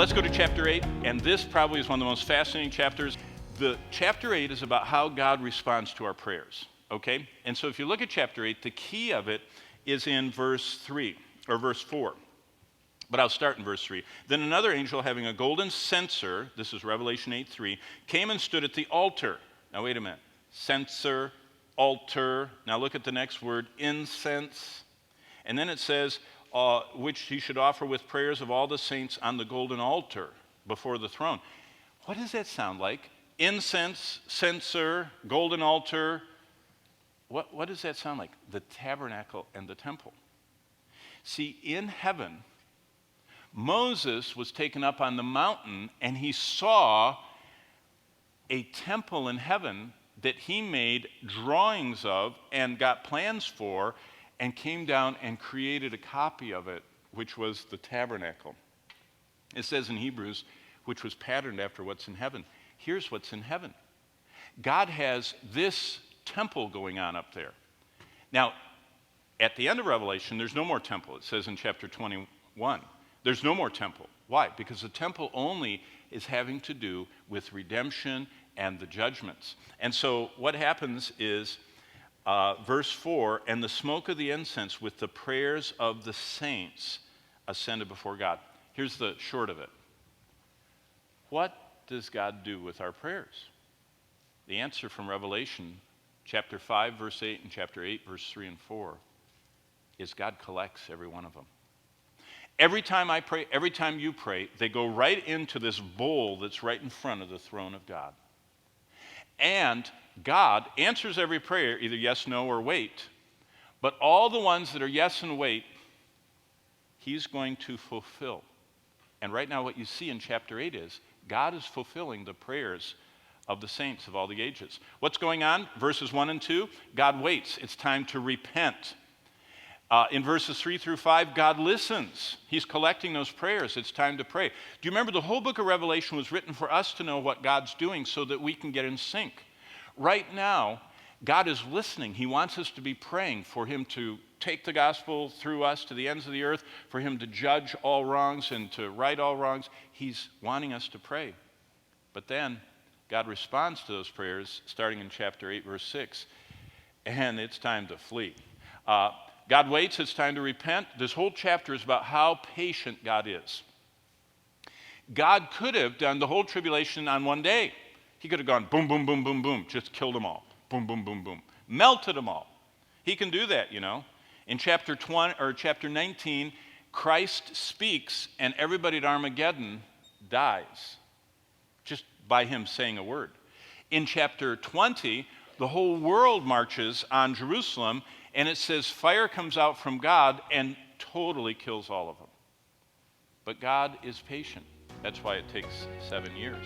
Let's go to chapter 8, and this probably is one of the most fascinating chapters. The chapter 8 is about how God responds to our prayers, okay? And so if you look at chapter 8, the key of it is in verse 3, or verse 4. But I'll start in verse 3. Then another angel having a golden censer, this is Revelation 8:3, came and stood at the altar. Now wait a minute. Censer, altar. Now look at the next word, incense. And then it says, which he should offer with prayers of all the saints on the golden altar before the throne. What does that sound like? Incense, censer, golden altar. What does that sound like? The tabernacle and the temple. See, in heaven, Moses was taken up on the mountain and he saw a temple in heaven that he made drawings of and got plans for and came down and created a copy of it, which was the tabernacle. It says in Hebrews, which was patterned after what's in heaven. Here's what's in heaven. God has this temple going on up there. Now, at the end of Revelation, there's no more temple. It says in chapter 21, there's no more temple. Why? Because the temple only is having to do with redemption and the judgments. And so what happens is, verse 4, and the smoke of the incense with the prayers of the saints ascended before God. Here's the short of it. What does God do with our prayers? The answer from Revelation, chapter 5, verse 8, and chapter 8, verse 3 and 4, is God collects every one of them. Every time I pray, every time you pray, they go right into this bowl that's right in front of the throne of God. And God answers every prayer, either yes, no, or wait. But all the ones that are yes and wait, he's going to fulfill. And right now what you see in chapter 8 is God is fulfilling the prayers of the saints of all the ages. What's going on? Verses 1 and 2, God waits. It's time to repent. In verses 3 through 5, God listens. He's collecting those prayers. It's time to pray. Do you remember the whole book of Revelation was written for us to know what God's doing so that we can get in sync? Right now, God is listening. He wants us to be praying for him to take the gospel through us to the ends of the earth, for him to judge all wrongs and to right all wrongs. He's wanting us to pray. But then God responds to those prayers starting in chapter 8, verse 6, and it's time to flee. God waits, it's time to repent. This whole chapter is about how patient God is. God could have done the whole tribulation on one day. He could have gone boom, boom, boom, boom, boom, just killed them all. Boom, boom, boom, boom. Melted them all. He can do that, you know. In chapter 19, Christ speaks and everybody at Armageddon dies just by him saying a word. In chapter 20, the whole world marches on Jerusalem, and it says fire comes out from God and totally kills all of them. But God is patient. That's why it takes 7 years.